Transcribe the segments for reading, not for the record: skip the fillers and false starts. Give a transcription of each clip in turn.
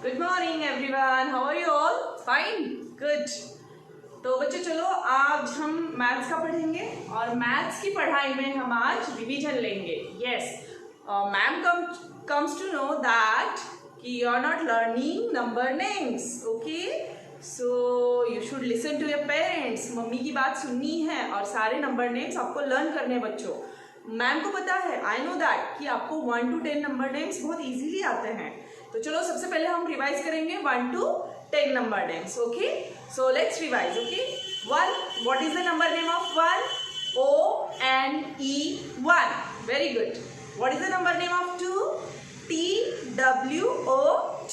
Good morning everyone, how are you all? Fine, good. तो बच्चों चलो आज हम मैथ्स का पढ़ेंगे और मैथ्स की पढ़ाई में हम आज रिवीजन लेंगे। Yes, ma'am comes to know that कि you are not learning number names, okay? So you should listen to your parents. Mummy की बात सुननी है और सारे नंबर नेम्स आपको लर्न करने हैं बच्चों। मैम को पता है, आई नो दैट, कि आपको 1 to 10 नंबर नेम्स बहुत इजीली आते हैं। तो चलो सबसे पहले हम रिवाइज करेंगे 1 to 10 number names, okay? So let's revise, okay? 1, what is the number name of 1? O-N-E 1, very good. What is the number name of 2? T-W-O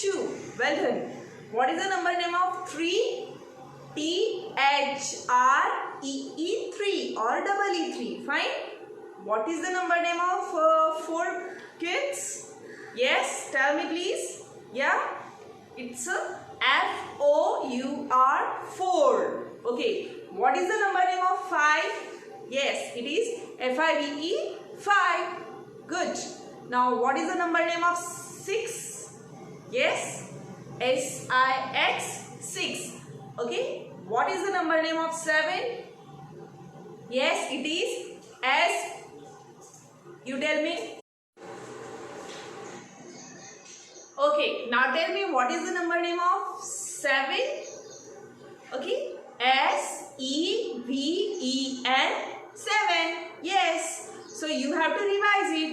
2, well done. What is the number name of 3? T-H-R-E-E 3 or double E3, fine. What is the number name of 4 kids? Yes, tell me please. Yeah, it's F-O-U-R 4. Okay. What is the number name of 5? Yes, it is F-I-V-E 5. Good. Now what is the number name of 6? Yes, S-I-X 6. Okay. What is the number name of 7? Yes, it is S. You tell me. Okay, now tell me what is the number name of 7? Okay, S-E-V-E-N 7. Yes, so you have to revise it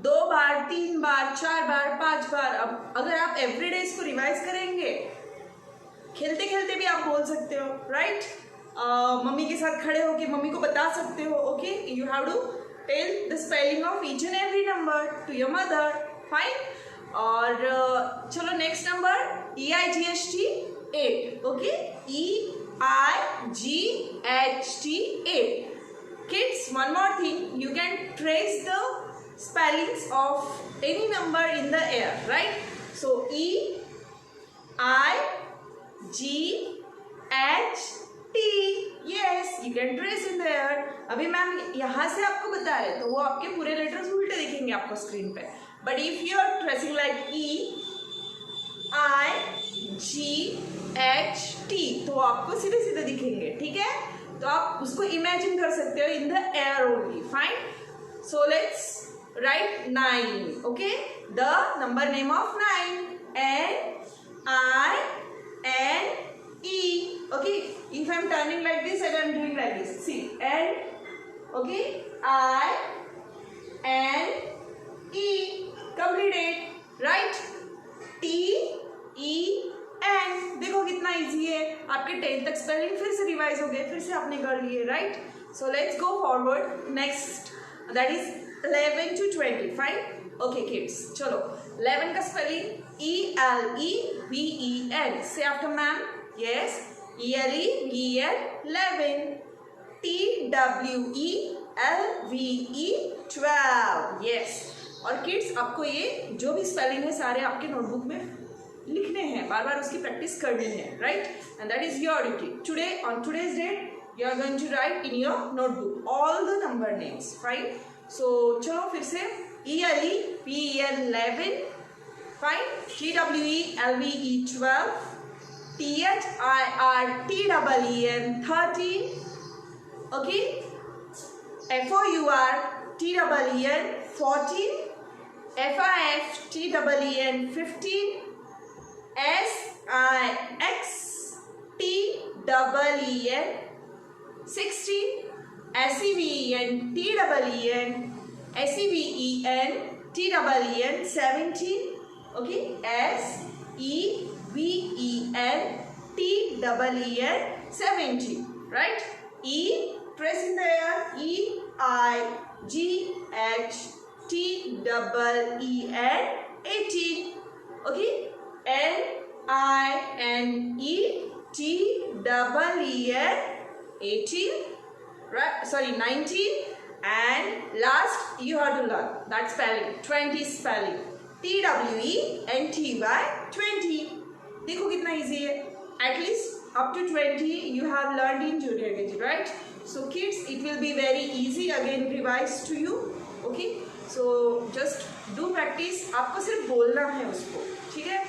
2 बार, 3 बार, 4 बार, 5 बार। अब अगर आप everyday इसको revise करेंगे, खेलते खेलते भी आप बोल सकते हो, राइट? मम्मी के साथ खड़े होके मम्मी को बता सकते हो, okay? You have to tell the spelling of each and every number to your mother, fine? और चलो next number EIGHT 8, okay? EIGHT 8. Kids, one more thing, you can trace the spellings of any number in the air, right? So EIGHT, yes, you can trace in the air. अभी ma'am यहाँ से आपको बता रहे तो वो आपके पूरे लेटर्स उल्टे दिखेंगे आपको स्क्रीन पे। But if you are tracing like EIGHT तो आपको सीधे सीधे दिखेंगे, ठीक है? तो आप उसको इमेजिन कर सकते हो in the air only, fine? So let's write 9, okay? The number name of 9, N-I-N-E, okay? If I am turning like this and I am doing like this, see, N, okay, I-N-E, completed, right? T-E-N, देखो कितना easy है। आपके 10 तक spelling फिर से revise हो गए, फिर से आपने कर लिए, right? So let's go forward next, that is 11 to 20, fine? Okay kids, चलो 11 का स्पेलिंग E-L-E-V-E-N, से after ma'am. Yes, E-L-E-V-E-N 11, T-W-E-L-V-E 12, yes. और किड्स आपको ये जो भी स्पेलिंग है सारे आपके नोटबुक में लिखने हैं, बार बार उसकी प्रैक्टिस करनी है, right? And that is your duty. Today on today's date you are going to write in your notebook all the number names, fine? So चलो फिर से E-L-E-V-E-N 11, fine? T-W-E-L-V-E 12, T-H-I-R-T-E-E-N 13, okay? F-O-U-R-T-E-E-N 14, F-I-F-T-E-E-N 15, S-I-X-T-E-E-N 16, S-E-V-E-N T-E-E-N S-E-V-E-N T-E-E-N 17, okay? S-E-V-E-N T-E-E-N 17, right? E, trace in the air, E-I-G-H-T-E-E-N 18, okay? N-I-N-E-T-E-E-N 18, right? Sorry, 19, and last you have to learn that spelling, 20 spelling, T-W-E-N-T-Y 20. देखो कितना easy है। At least up to 20 you have learned in junior KG, right? So kids, it will be very easy again revised to you, okay? So just do practice, आपको सिर्फ बोलना है उसको, ठीक है?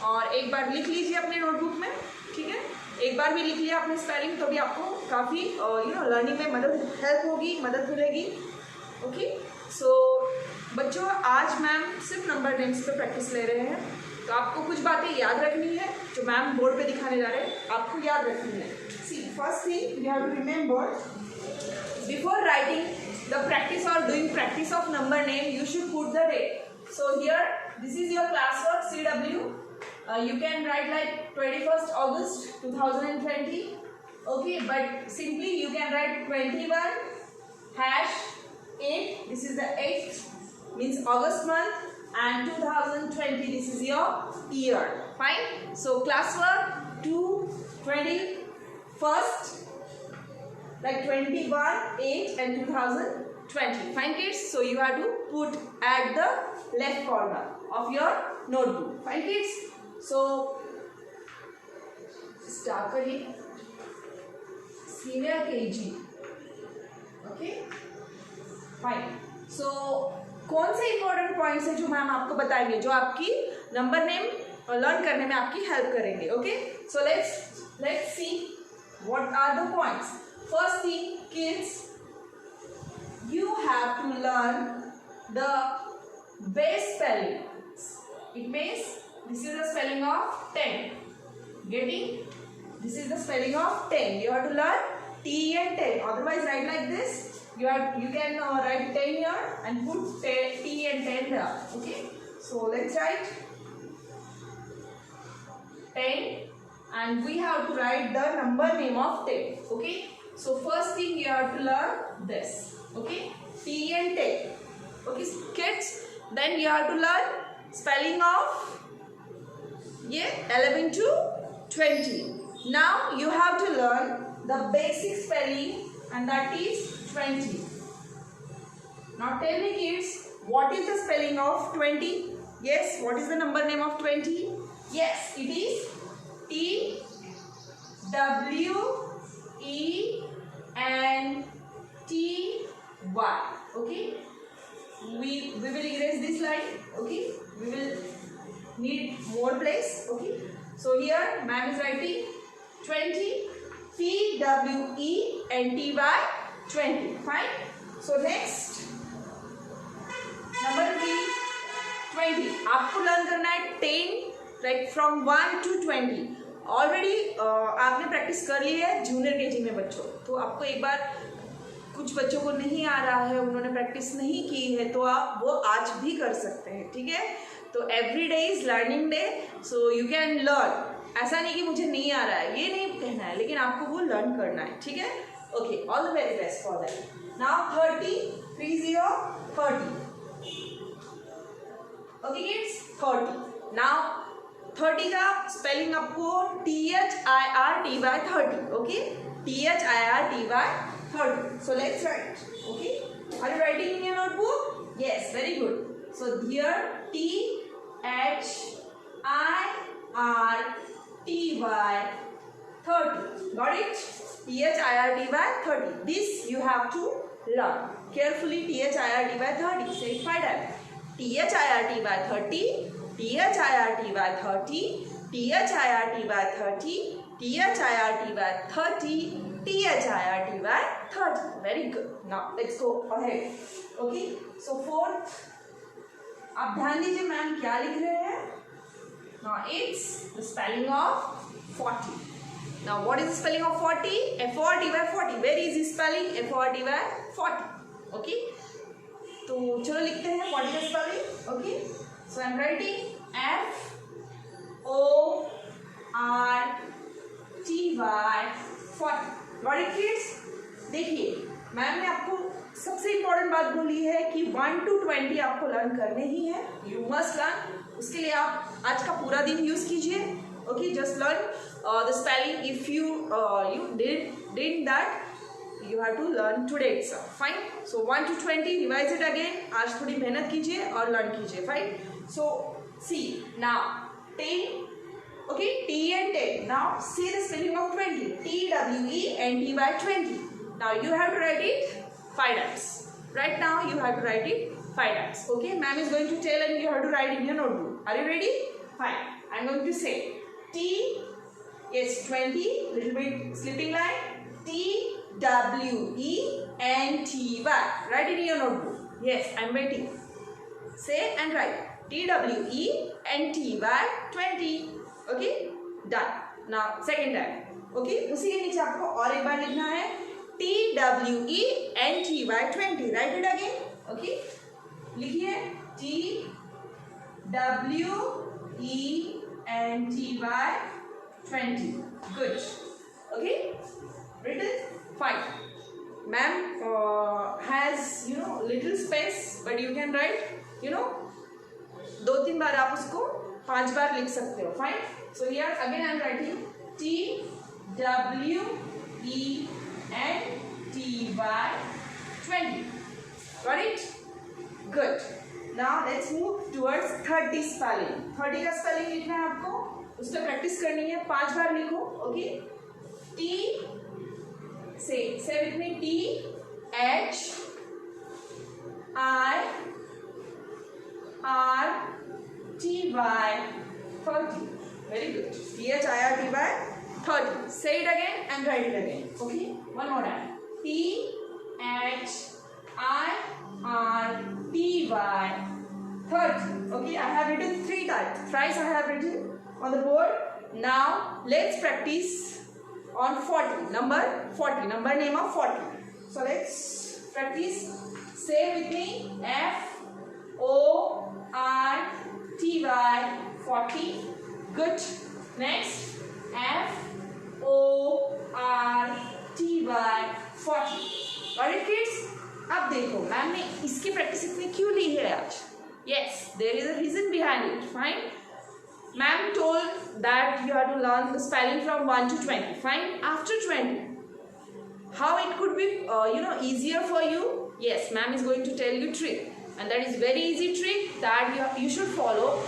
और एक बार लिख लीजिए अपने नोटबुक में, ठीक है। एक बार भी लिख लिया आपने स्पेलिंग तो भी आपको काफ़ी लर्निंग में हेल्प होगी, मदद मिलेगी। ओके, सो बच्चों आज मैम सिर्फ नंबर नेम्स पे प्रैक्टिस ले रहे हैं, तो आपको कुछ बातें याद रखनी है जो मैम बोर्ड पे दिखाने जा रहे हैं, आपको याद रखनी है। See first thing you have to remember before writing the practice और doing practice of number name you should put the date. So here this is your class work CW. You can write like 21st August 2020, okay, but simply you can write 21/8, this is the 8th, means August month, and 2020, this is your year, fine. So classwork 21st, like 21/8 and 2020, fine kids. So you have to put at the left corner of your notebook, fine kids. So start करिए senior KG, okay fine. सो कौन से important points है जो ma'am आपको बताएंगे जो आपकी number name learn करने में आपकी हेल्प करेंगे। Okay, so let's see what are the points. First thing kids, you have to learn the base spelling. It means this is the spelling of 10. Getting? This is the spelling of 10. You have to learn T and 10. Otherwise, write like this. You can write 10 here and put T and 10 there. Okay. So let's write 10, and we have to write the number name of 10. Okay. So first thing you have to learn this. Okay. T and 10. Okay, kids. Then you have to learn spelling of 11 to 20. Now you have to learn the basic spelling, and that is 20. Now tell me kids, what is the spelling of 20? Yes, what is the number name of 20? Yes, it is TWENTY. Okay, we will erase this line. Okay, we will need more place. Okay, so here ma'am is writing 20, TWENTY 20. Fine. So next number 3, 20. आपको learn करना है 10, like from 1 to 20. Already आपने practice कर ली है junior KG में बच्चों, तो आपको एक बार, कुछ बच्चों को नहीं आ रहा है, उन्होंने प्रैक्टिस नहीं की है, तो आप वो आज भी कर सकते हैं, ठीक है। तो every day is learning day, so you can learn. ऐसा नहीं कि मुझे नहीं आ रहा है, ये नहीं कहना है, लेकिन आपको वो लर्न करना है, ठीक है। Okay, all the very best for that. Now 30, 30. Okay kids, 30। Now 30 का स्पेलिंग आपको THIRTY 30, okay, THIRTY 30. So let's write. Okay, are you writing in your notebook? Yes, very good. So here THIRTY 30. Got it? THIRTY 30. This you have to learn carefully. THIRTY 30. Say it 5 times. THIRTY 30. THIRTY 30. THIRTY 30. THIRTY 30. THIRTY 30. Very good. Now let's go ahead. Okay. So fourth, आप ध्यान दीजिए ma'am क्या लिख रहे हैं. Now it's the spelling of 40. Now what is the spelling of 40? FORTY 40. Very easy spelling. FORTY 40. Okay. तो चलो लिखते हैं 40 का spelling. Okay. So I'm writing FORTY 40. Got it kids? देखिए मैम ने आपको सबसे इम्पोर्टेंट बात बोली है कि 1 to 20 आपको लर्न करने ही है. You must learn. उसके लिए आप आज का पूरा दिन यूज कीजिए. Okay, just learn the spelling. If you did that you have to learn today itself. Fine. So 1 to 20 revise it again. आज थोड़ी मेहनत कीजिए और लर्न कीजिए. Fine. So see now 10. Okay, T and 10. Now see the spelling of 20. TWENTY 20. Now you have to write it 5 times. Right now you have to write it 5 times. Okay, ma'am is going to tell and you have to write in your notebook. Are you ready? Fine. I'm going to say T, yes, 20, little bit slipping line, TWENTY. Write it in your notebook. Yes, I'm waiting. Say and write TWENTY 20. Okay, done. Now second time. Okay, उसी के नीचे आपको और एक बार लिखना है TWENTY 20. Write it again. Okay, लिखिए TWENTY 20. Good. Okay, written. Fine. Ma'am has little space, but you can write 2-3 बार आप उसको 5 बार लिख सकते हो. Fine. So here again I am writing TWENTY 20. Got it? Good. Now let's move towards 30 spelling. 30 का spelling लिखना है आपको, उसका प्रैक्टिस करनी है. 5 बार लिखो. Okay, T, say with me, THIRTY 30. Very good. THIRTY 30. Say it again and write it again. Okay, one more time. THIRTY 30. Okay, I have written 3 times. Thrice I have written on the board. Now let's practice on 40. Number 40. Number name of 40. So let's practice. Say with me, FORTY 40. Good. Next, FORTY 40. Got it, kids? अब देखो ma'am ने इसकी practice इतनी क्यों ली है आज? Yes, there is a reason behind it. Fine. Ma'am told that you have to learn the spelling from 1 to 20. Fine. After 20, how it could be easier for you? Yes, ma'am is going to tell you trick, and that is very easy trick that you should follow.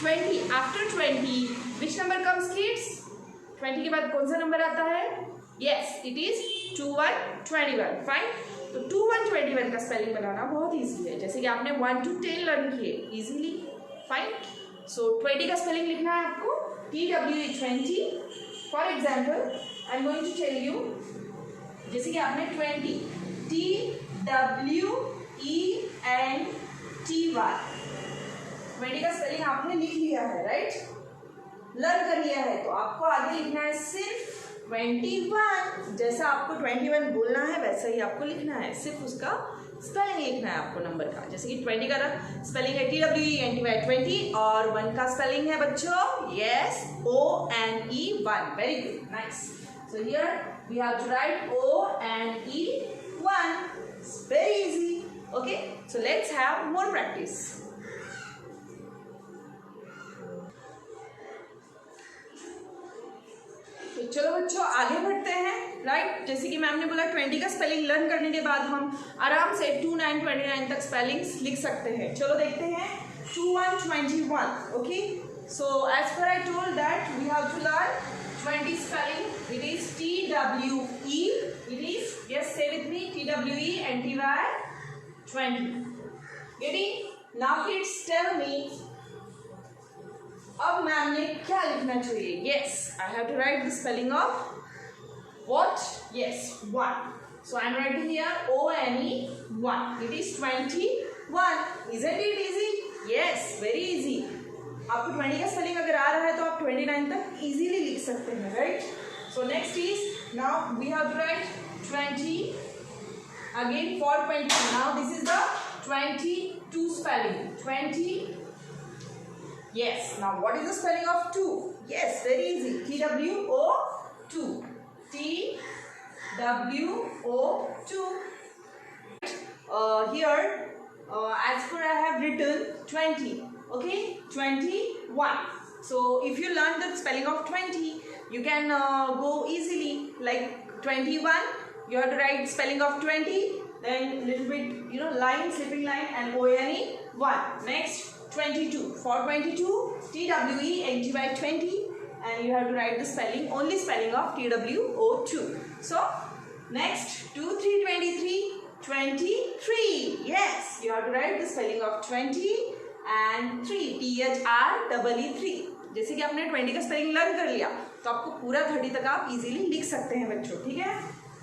20. After 20, which number comes, kids? 20 के बाद कौन सा number आता है? Yes, it is 2121. Fine. तो 2121 का spelling बनाना बहुत easy है, जैसे कि आपने 1 to 10 लर्न किए इजीली. फाइन. सो 20 का स्पेलिंग लिखना है आपको TWE 20. For example I am going to tell you, जैसे कि आपने 20 TWENTY 20 का स्पेलिंग आपने लिख लिया है, राइट? लर्न कर लिया है, तो आपको आगे लिखना है सिर्फ 21. जैसा आपको 21 बोलना है वैसा ही आपको लिखना है, सिर्फ उसका स्पेलिंग लिखना है आपको नंबर का. जैसे कि 20 का स्पेलिंग है TWENTY 20 और 1 का स्पेलिंग है बच्चों, yes, ONE 1. Very good, nice. So here we have to write ONE 1. It's very easy. Okay, so let's have more practice. तो चलो बच्चों आगे बढ़ते हैं, राइट? जैसे कि मैम ने बोला 20 का स्पेलिंग लर्न करने के बाद हम आराम से 2929 तक स्पेलिंग्स लिख सकते हैं. चलो देखते हैं 2121. Okay, so as per I told that we have to learn 20 spelling. It is TWE. It is, yes, say with me, TWENTY 20. Getting? Now kids tell me, अब मैम ने क्या लिखना चाहिए? Yes, I have to write the spelling of what? Yes, 1. So I am writing here ONE 1. It is 21. Isn't it easy? Yes, very easy. आपको 20 का spelling अगर आ रहा है तो आप 29 तक इजीली लिख सकते हैं, right? So next is, now we have to write 20 again for 20. Now this is the 22 spelling. 20. Yes. Now what is the spelling of 2? Yes, very easy. TWO2. TWO2. Here, as per I have written 20. Okay, 21. So if you learn the spelling of 20, you can go easily. Like 21, you have to write spelling of 20, then little bit line, slipping line, and ONE 1. Next 22. For 22, TWENTY 20. And you have to write the spelling, only spelling of TWO2. So next 2323 23. Yes, you have to write the spelling of 20 and 3, THREE 3. जैसे कि आपने 20 का spelling learn कर लिया तो आपको पूरा 30 तक आप इजीली लिख सकते हैं बच्चों, ठीक है।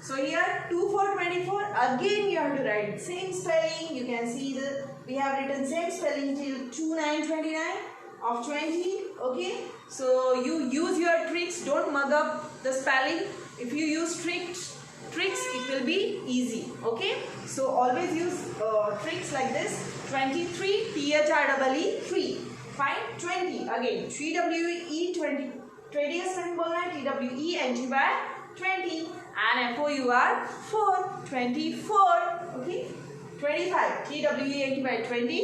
So here 2 for 24, again you have to write same spelling. You can see we have written same spelling till 2 9 29 of 20. Okay, so you use your tricks, don't mug up the spelling. If you use tricks it will be easy. Okay, so always use tricks like this. 23 THREE 3, fine. 20 again, 3WE 20, 20 का spelling बोलना है, TWE NT by 20 and FOUR 4, 24. Okay, 25 TWE NT by 20,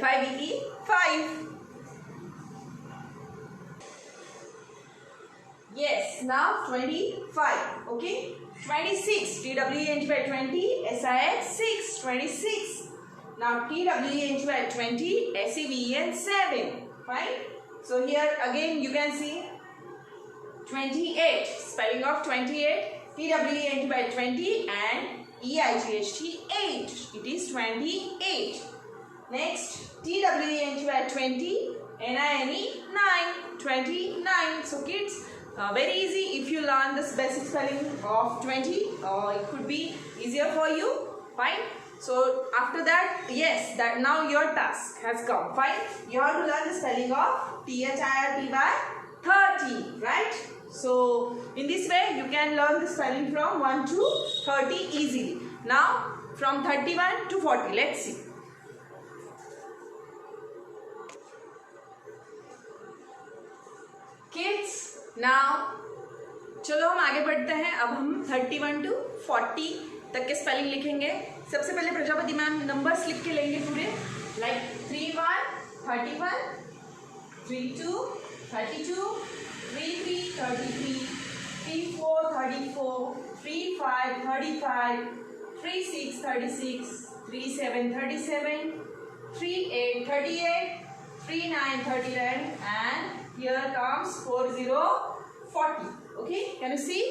FIVE 5. Yes, now 25. Okay, 26 TWE NT by 20, SIX 6, 26. Now TWE NT by 20, SEVEN 7. Fine. So here again you can see 28, spelling of 28, TWE NT by 20 and EIGHT 8. It is 28. Next, TWE NT by 20, NINE 9, 29. So kids, very easy if you learn this basic spelling of 20. It could be easier for you. Fine. So after that, yes, that now your task has come. Fine. You have to learn the spelling of THIRT by 30, right? So in this way you can learn the spelling from 1 to 30 easily. Now from 31 to 40, let's see. Kids, now चलो हम आगे बढ़ते हैं। अब हम 31 to 40 तक के spelling लिखेंगे। सबसे पहले प्रजापति मैम नंबर्स लिख के लेंगे पूरे, like 31 31, 32 32, 33 33, 34 34, 35 35, 36 36, 37 37, 38 38, 39 39, and here comes 40 40. Okay, can you see?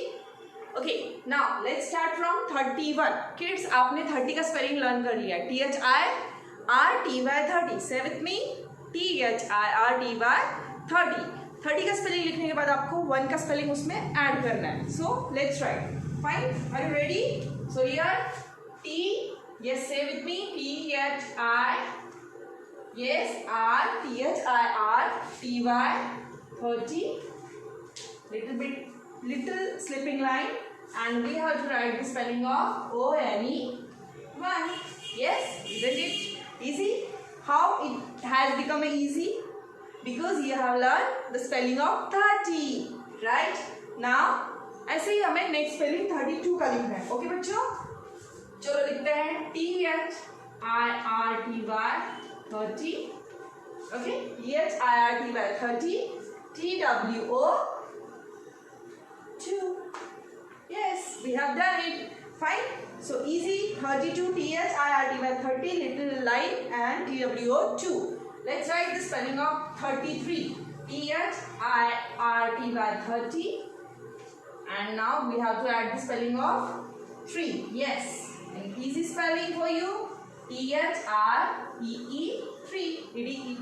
Okay, now let's start from 31. Kids, आपने 30 का स्पेलिंग लर्न कर लिया। THIRTY 30. Say with me, THIRTY 30. 30 का स्पेलिंग लिखने के बाद आपको 1 का स्पेलिंग उसमें ऐड करना है। So let's try. Fine, are you ready? So here T, yes, say with me, THI, yes, THIRTY 30. Little slipping line, and we have to write the spelling of ONE 1. Yes, isn't it easy? How it has become easy? Because you have learned the spelling of 30, right? Now ऐसे ही हमें next spelling 32 का लिखना है। Okay बच्चों, चलो लिखते हैं THIRTY 30. Okay, THIRTY 30, TWO 2. Yes, we have done it. Fine. So easy. 32 THIRTY 30, little line, and TWO 2. Let's write the spelling of 33. THIRTY 30, and now we have to add the spelling of 3. Yes, an easy spelling for you. THREE 3.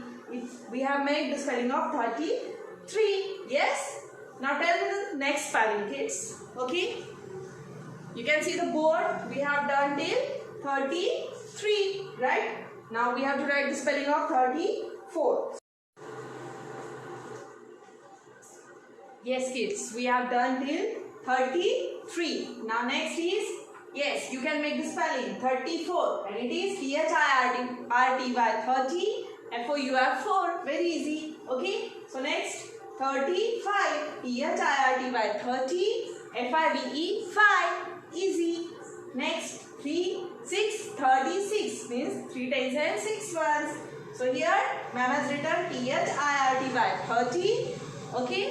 We have made the spelling of 33. Yes. Now tell me the next spelling, kids. Okay, you can see the board. We have done till 33, right? Now we have to write the spelling of 34. Yes kids, we have done till 33. Now next is, yes, you can make the spelling 34, and it is THIRTY 30, FOUR 4. Very easy. Okay, so next 35, THIRTY 30, FIVE 5. Easy. Next 3 6, 36 means 3 times and 6 ones. So here ma'am has written THIRTY 30. Okay,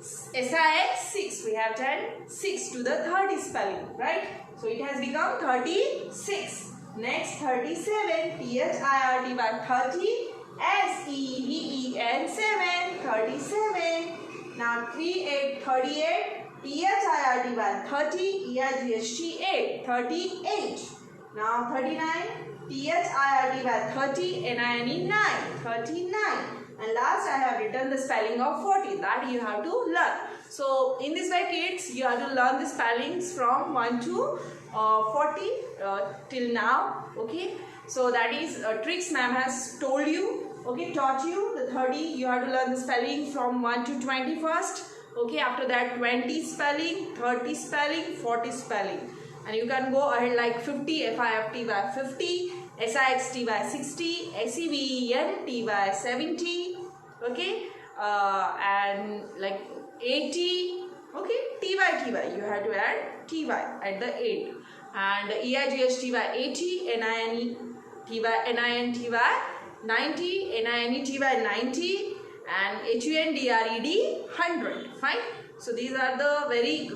SIX 6. We have done 6 to the 30 spelling, right? So it has become 36. Next 37, THIRTY 30, SEVEN 7, 37. Now 38, THIRTY 30, EIGHT 8, 38. Now 39, THIRTY 30, NINE 9, 39. and last I have written the spelling of 40 that you have to learn. So in this way kids, you have to learn the spellings from 1 to 40 till now. Okay, so that is tricks ma'am has told you, okay, taught you. The 30 you have to learn the spelling from 1 to 20 first. Okay, after that 20 spelling, 30 spelling, 40 spelling, and you can go ahead like 50, FIFT by 50, SIXT by 60, SEVENT by 70, okay, and like 80, okay, TY, you have to add TY at the end, and EIGST by 80, NINT by 90, NINET by 90, and HUNDRED 100. Fine. So these are the very